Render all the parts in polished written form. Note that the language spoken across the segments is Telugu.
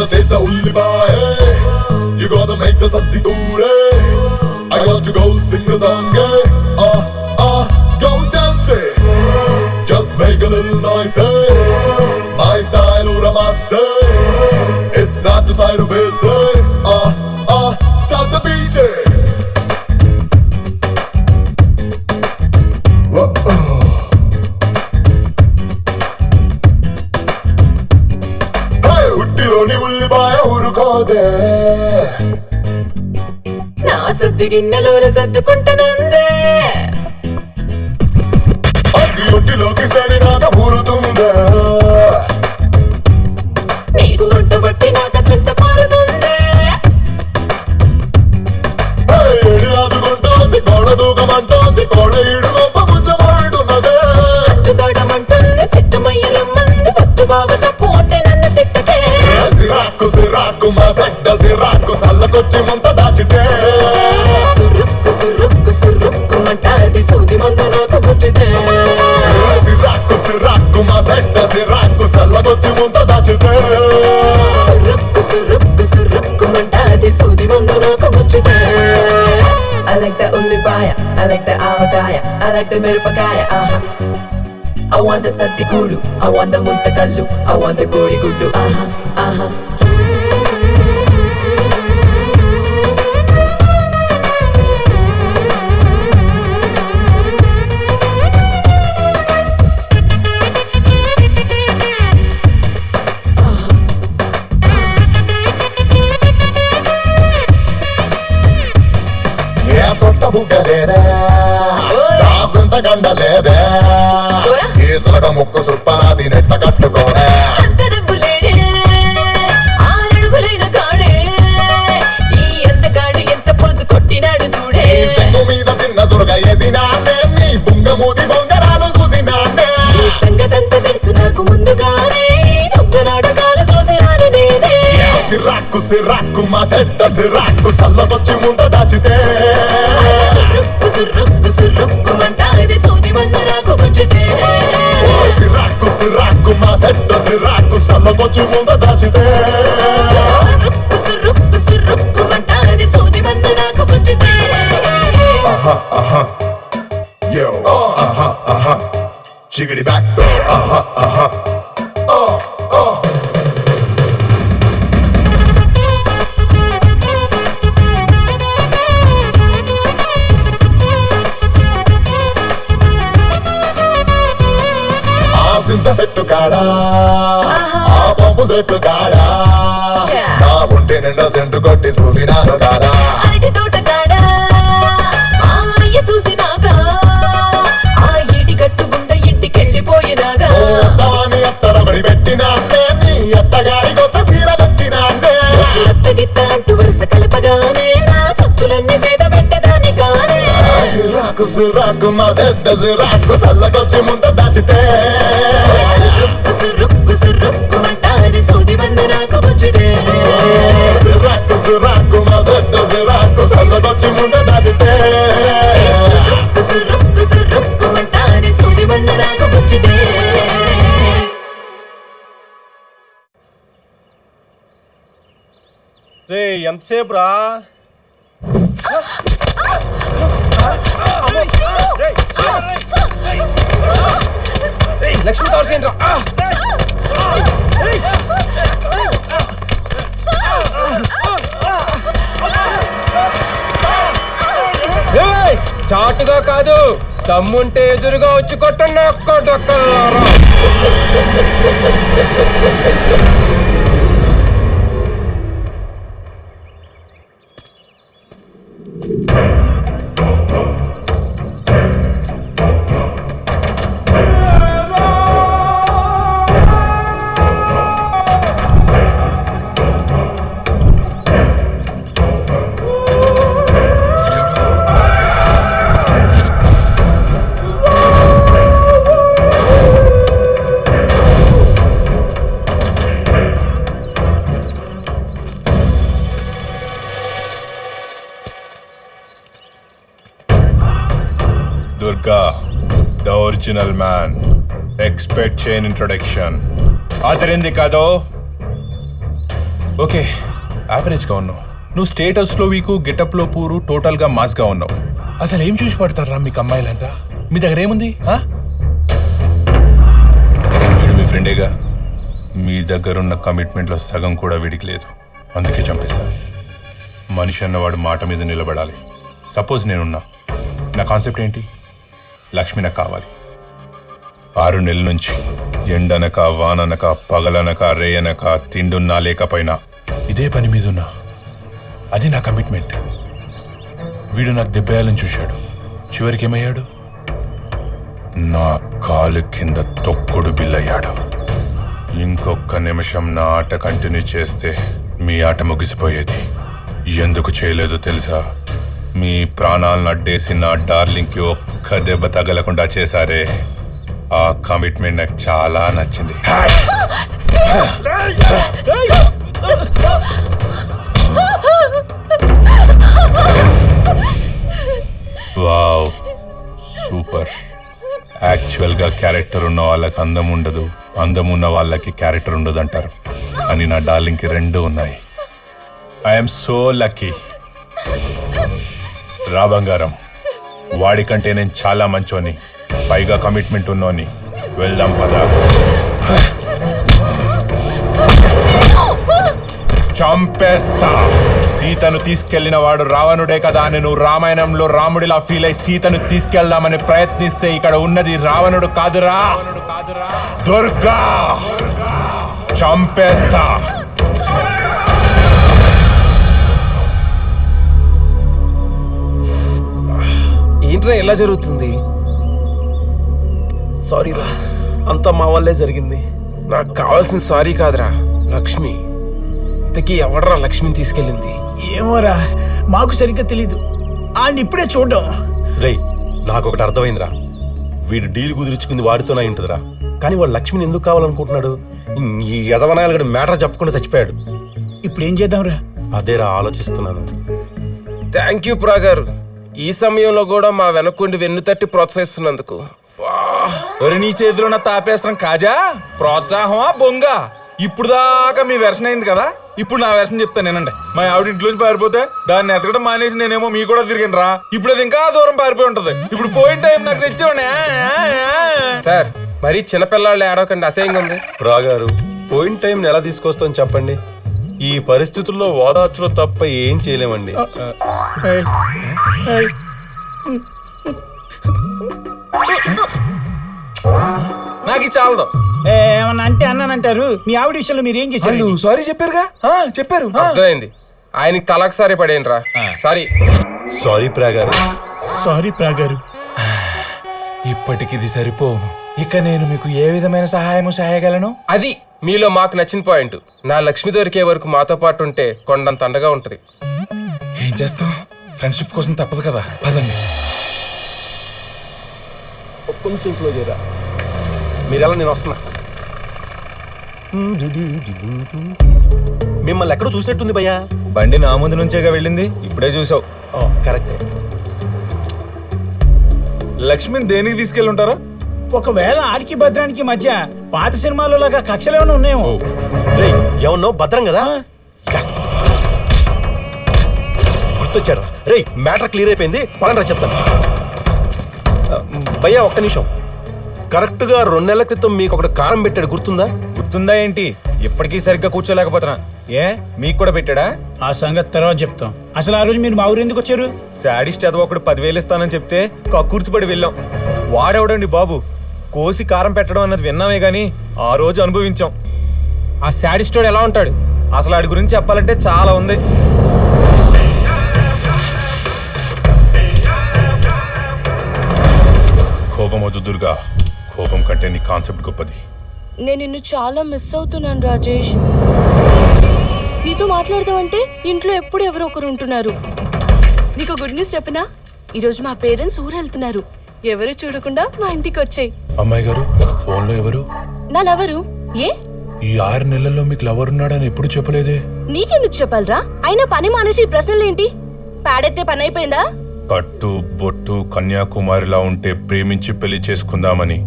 wanna taste the ullipaye. You gotta make the satti toore. I got to go sing a song, go dance it. Just make a little noise, My style ura masse. It's not the side of it, start the beat, Hey, uttiloni ullipaya urukode. నా సద్ది గిన్నెలోన సర్దుకుంటానందే అగ్గి ఒంటిలోకి సరినాక ఊరుతుందా నీకు వంట బట్టి నాక చుట్ట పారుతుందే ఏడి రాజుకుంటోంది కోడ దూకమంటోంది కోడ ఈడు గొప్ప ముచ్చమంటున్నదే హత్తుతాడమంటుంది సిద్ధమయ్య రమ్మంది పొత్తు బావ తప్పు అంటే నన్ను తిట్టకే సిరాకు సిరాకు మా సెడ్డ సిరాకు సల్లకొచ్చి ముంత దాచితే సురుక్కు సురుక్కు సురుక్కుమంటాది సూది మందు నాకు గుచ్చితే సిరాకు సిరాకు మా సెడ్డ సిరాకు సల్లకొచ్చి ముంత దాచితే సురుక్కు సురుక్కు సురుక్కుమంటాది సూది మందు నాకు గుచ్చితే I like that ullipaya, I like the avakaya, I like the mirapakaya, I want the satti kudu, I want the muntakallu, I want the godi guddu, సొట్ట బుగ్గలేదే రాసంత గండలేదే కేసులక ముక్కు సుప్పనాది నెట్ట కట్టుకోనే అంతరంగులేడే ఆరడుగులైన కాడే ఈ అందగాడు ఎంత పోజు కొట్టినాడు చూడే సెంగు మీద చిన్న దుర్గ వేసినానే నీ బుంగ మూతి బొంగరాలు చూసినానే ఈ సంగతంతా తెలుసు నాకు ముందుగానే దొంగనాడు కాల చూసినాను నేనే సిరాకు సిరాకు మా సెట్ట సిరాకు సల్లకొచ్చి ముంద దాచితే సురుక్కు సురుక్కు సురుక్కుమంటాది సూది మందు నాకు గుచ్చితే సిరాకు సిరాకు మా సెట్ట సిరాకు సల్లకొచ్చి ముంద దాచితే సురుక్కు సురుక్కు సురుక్కుమంటాది సూది మందు నాకు గుచ్చితే Yo, chickity back door, సింత సెట్టు కాడా ఆ పంపు సెట్టు కాడా నా ఒంటి నిండా సెంటు కొట్టి చూసినాను కాదా అరటి తోట కాడా ఆ అయ్య చూసినాక ఆ ఏటి కట్టుకుండా ఇంటికెళ్ళిపోయినాగా వస్తావాని అత్తరబడి పెట్టినాన్నే నీ అత్తగారి కొత్త సీర తెచ్చినాన్నే అత్తగిత్త అంటూ వరుస కలపగానే నా సత్తులన్నీ చేత పెట్టదాని కానే సిరాకు సిరాకు మా సెడ్డ సిరాకు సల్లకొచ్చి ముంద దాచితే సురుక్కు సురుక్కు సురుక్కుమంటాది సూది మందు నాకు గుచ్చితే సిరాకు సిరాకు మా సెడ్డ సిరాకు సల్లకొచ్చి ముంద దాచితే సురుక్కు సురుక్కు సురుక్కుమంటాది సూది మందు నాకు గుచ్చితే రే ఎంతసేపు రా లక్ష్మీ కావాల్సింది చాటుగా కాదు దమ్ముంటే ఎదురుగా వచ్చి కొట్టండి ఒక్కడొక్కలారా Durga, the original man. Expect chain introduction. Adirindi kado. Okay, యావరేజ్గా ఉన్నావు. నువ్వు స్టేటస్లో వీకు, గెటప్లో పూరు, టోటల్గా మాస్గా ఉన్నావు. అసలు ఏం చూసి పడతారా మీకు అమ్మాయిలంతా? మీ దగ్గర ఏముంది? వీడు మీ ఫ్రెండేగా. మీ దగ్గరున్న కమిట్మెంట్లో సగం కూడా వీడికి లేదు, అందుకే చంపేస్తా. మనిషి అన్నవాడు మాట మీద నిలబడాలి. సపోజ్ నేనున్నా, నా కాన్సెప్ట్ ఏంటి? లక్ష్మి నాకు కావాలి. 6 నెలల నుంచి ఎండనక, వాననక, పగలనక, రేయనక, తిండున్నా లేకపోయినా ఇదే పని మీద ఉన్నా. అది నా కమిట్మెంట్. వీడు నాకు దెబ్బేయాలని చూశాడు, చివరికి ఏమయ్యాడు? నా కాలు కింద తొక్కుడు బిల్లయ్యాడు. ఇంకొక నిమిషం నా ఆట కంటిన్యూ చేస్తే మీ ఆట ముగిసిపోయేది. ఎందుకు చేయలేదో తెలుసా? మీ ప్రాణాలను అడ్డేసి నా డార్లింగ్కి ఒక్క దెబ్బ తగలకుండా చేశారే, ఆ కమిట్మెంట్ నాకు చాలా నచ్చింది. Wow, super. యాక్చువల్గా క్యారెక్టర్ ఉన్న వాళ్ళకి అందం ఉండదు, అందం ఉన్న వాళ్ళకి క్యారెక్టర్ ఉండదు అంటారు. అని నా డార్లింగ్కి 2 ఉన్నాయి. I'm so lucky. రా బంగారం, వాడికంటే నేను చాలా మంచోని, పైగా కమిట్మెంట్ ఉన్నోని. వెళ్దాం పదా. చంపేస్తా. సీతను తీసుకెళ్లిన వాడు రావణుడే కదా అని నువ్వు రామాయణంలో రాముడిలా ఫీల్ అయి సీతను తీసుకెళ్దామని ప్రయత్నిస్తే ఇక్కడ ఉన్నది రావణుడు కాదురా, దుర్గా. చంపేస్తా. ఏంట్రా ఎలా జరుగుతుంది? సారీ రా, అంతా మా వల్లే జరిగింది. నాకు కావాల్సిన సారీ కాదురా, లక్ష్మి. ఇంతకీ ఎవడరా లక్ష్మిని తీసుకెళ్ళింది? ఏమోరా, మాకు సరిగ్గా తెలీదు. ఆయన ఇప్పుడే చూడ్డం. రేయ్, నాకు ఒకటి అర్థమైందిరా. వీడు డీల్ కుదిరించుకుంది వాడితోనే ఉంటుందిరా. కానీ వాడు లక్ష్మిని ఎందుకు కావాలనుకుంటున్నాడు? ఈ యదవనాయాలు కూడా మ్యాటర్ చెప్పకుండా చచ్చిపోయాడు. ఇప్పుడు ఏం చేద్దాంరా? అదేరా ఆలోచిస్తున్నాను. థ్యాంక్ యూ ప్రా గారు, ఈ సమయంలో కూడా మా వెనకుండి వెన్ను తట్టి ప్రోత్సహిస్తున్నందుకు. నీ చేతిలో నా తాపేస్త్రం కాజా, ప్రోత్సాహమా బొంగ? ఇప్పుడు దాకా మీ వెర్షన్ అయింది కదా, ఇప్పుడు నా వెర్షన్ చెప్తాను నేనండి. మా ఆవిడ ఇంట్లోంచి పారిపోతే దాన్ని ఎతకడం మానేసి నేనేమో మీ కూడా తిరిగాను రా. ఇప్పుడు అది ఇంకా దూరం పారిపోయి ఉంటది. ఇప్పుడు పోయిన టైం నాకు తెచ్చేవాడి. సార్, మరీ చిన్నపిల్లాళ్ళు ఏడవకండి, అసహ్యంగా ఉంది. రాగారు, పోయిన టైంని ఎలా తీసుకొస్తాం చెప్పండి? ఈ పరిస్థితుల్లో ఓదార్చలో తప్ప ఏం చేయలేమండి. నాకు ఇది చాలదు. ఏమన్నా అంటే అన్నానంటారు. మీ ఆవిడ విషయంలో మీరు ఏం చేశారు? సారీ చెప్పారుగా, చెప్పారు. అర్థమైంది. ఆయనకి తలకు సారి పడేయండి రా. సారీ. సారీ ప్రాగారు. సారీ ప్రాగారు. ఇప్పటికి ఇది సరిపోను. ఇక నేను మీకు ఏ విధమైన సహాయము చేయగలను? అది మీలో మాకు నచ్చిన పాయింట్. నా లక్ష్మి దొరికే వరకు మాతో పాటు ఉంటే కొండంత అండగా ఉంటది. ఏం చేస్తాం, ఫ్రెండ్షిప్ కోసం తప్పదు కదా. పదండి. కొంచెం స్లో చేయరా. మీరెలా, నేను వస్తున్నా. మిమ్మల్ని ఎక్కడో చూసినట్టుంది భయ్యా. బండి నా ముందు నుంచేగా వెళ్ళింది, ఇప్పుడే చూసావు. కరెక్టే. లక్ష్మిని దేనికి తీసుకెళ్ళి ఉంటారా? ఒకవేళ ఆడికి భద్రానికి మధ్య పాత సినిమాలో లాగా కక్షలు ఏమైనా ఉన్నాయేమో. రేయ్, ఏమన్నావు? భద్రం కదా. గుర్తొచ్చాడు. రేయ్, మ్యాటర్ క్లియర్ అయిపోయింది, పదండ్రా చెప్తాను. భయ్యా ఒక్క నిమిషం. కరెక్ట్ గా 2 నెలల క్రితం మీకు ఒకటి కారం పెట్టాడు, గుర్తుందా? గుర్తుందా ఏంటి? ఇప్పటికీ సరిగ్గా కూర్చోలేకపోతున్నా. ఏ, మీకు కూడా పెట్టాడా? ఆ సంగతి తర్వాత చెప్తాం. అసలు ఆ రోజు మీరు మా ఊరు ఎందుకు వచ్చారు? శాడిస్ట్ చదువు ఒకడు 10,000 ఇస్తానని చెప్తే కక్కుర్తిపడి వెళ్ళాం. వాడెవడండి బాబు, కోసి కారం పెట్టడం అన్నది విన్నామే గానీ ఆ రోజు అనుభవించాం. ఆ శాడిస్టోడు ఎలా ఉంటాడు? అసలు వాడి గురించి చెప్పాలంటే చాలా ఉంది. కోపం వద్దు దుర్గా, కోపం కంటే నీ కాన్సెప్ట్ గొప్పది. నేను నిన్ను చాలా మిస్ అవుతున్నాను రాజేష్. నీతో మాట్లాడదామంటే ఇంట్లో ఎప్పుడు ఎవరో ఒకరు ఉంటున్నారు. నీకు గుడ్ న్యూస్ చెప్పనా? ఈరోజు మా పేరెంట్స్ ఊరు వెళ్తున్నారు. ఎవరు చూడకుండా మా ఇంటికి వచ్చాయి. అమ్మాయి గారు, ఫోన్లో ఎవరు? నా లవరు. ఏ, ఈ 6 నెలల్లో మీకు లవర్ ఉన్నాడని ఎప్పుడు చెప్పలేదే? నీకెందుకు చెప్పాలరా? అయినా పని మానేసి ఈ ప్రశ్నలేంటి? పాడెత్తే పని అయిపోయిందా? కట్టు బొట్టు కన్యాకుమారిలా ఉంటే ప్రేమించి పెళ్లి చేసుకుందామని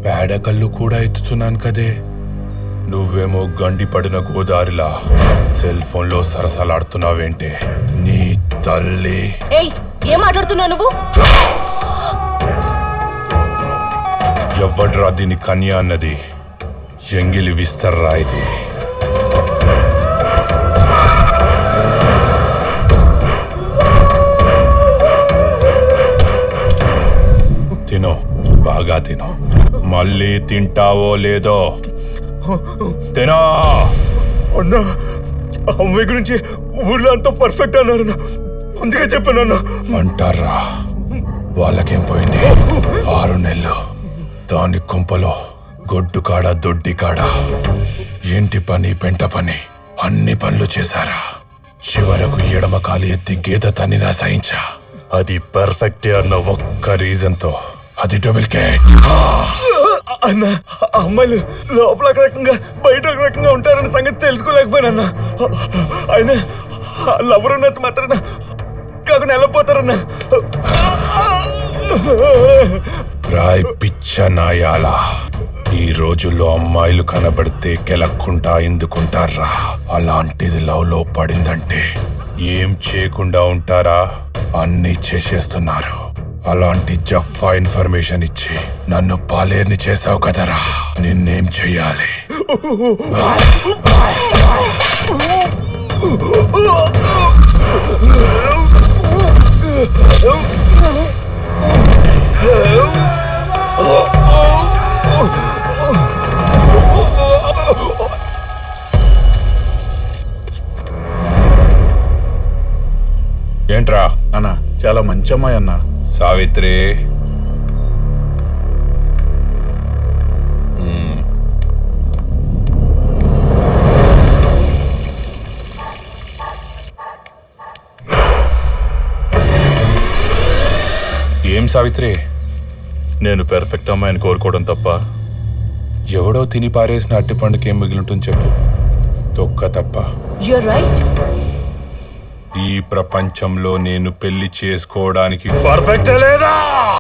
పేడ కళ్ళు కూడా ఎత్తుతున్నాను కదే. నువ్వేమో గండి పడిన గోదారిలా సెల్ ఫోన్ లో సరసలాడుతున్నావేంటే నీ తల్లి. ఏయ్ ఏం మాట్లాడుతున్నావు నువ్వు? ఎవడ్రా దీని కన్య అన్నది? ఎంగిలి విస్తర్రా ఇది. తినో, బాగా తినో. మళ్ళీ తింటావో లేదో తినో. అన్నా అమ్మాయి గురించి ఊళ్ళో అంతా పర్ఫెక్ట్ అన్నారు, అందుకే చెప్పానన్నా. అంటారా? వాళ్ళకేం పోయింది? 6 నెలలు దాని కుంపలో గొడ్డు కాడ దొడ్డి కాడ ఇంటి పని పెంట పని అన్ని పనులు చేశారా. చివరకు ఎడమ కాలు ఎత్తి గీత తన్నినా సహించా. అది పర్ఫెక్టే అన్న ఒక్క రీజన్ తో అది డూప్లికేట్. అన్న అమ్మాయిలు లోపల ఒక రకంగా బయట ఒక రకంగా ఉంటారన్న సంగతి తెలుసుకోలేకపోయినా. ఆయన లవర్ ఉన్నట్టు మాత్రాన కాకుండా వెళ్ళిపోతారన్నా. రాయ్ పిచ్చ నాయాల. ఈ రోజుల్లో అమ్మాయిలు కనబడితే కెలక్కుంటా ఎందుకుంటారా? అలాంటిది లవ్ లో పడిందంటే ఏం చేయకుండా ఉంటారా? అన్ని చేసేస్తున్నారు. అలాంటి జఫా ఇన్ఫర్మేషన్ ఇచ్చి నన్ను పాలేర్ని చేసావు కదరా, నిన్నేం చెయ్యాలి? ఏంట్రా? అన్న చాలా మంచి అమ్మాయి అన్న. సావిత్రి, ఏం సావిత్రి? నేను పెర్ఫెక్ట్ అమ్మాయిని కోరుకోవడం తప్ప ఎవడో తిని పారేసిన అట్టి పండుగ ఏం మిగిలింటుంది చెప్పు? తొక్క తప్ప. You're right. ఈ ప్రపంచంలో నేను పెళ్లి చేసుకోవడానికి పర్ఫెక్ట్ లేదా?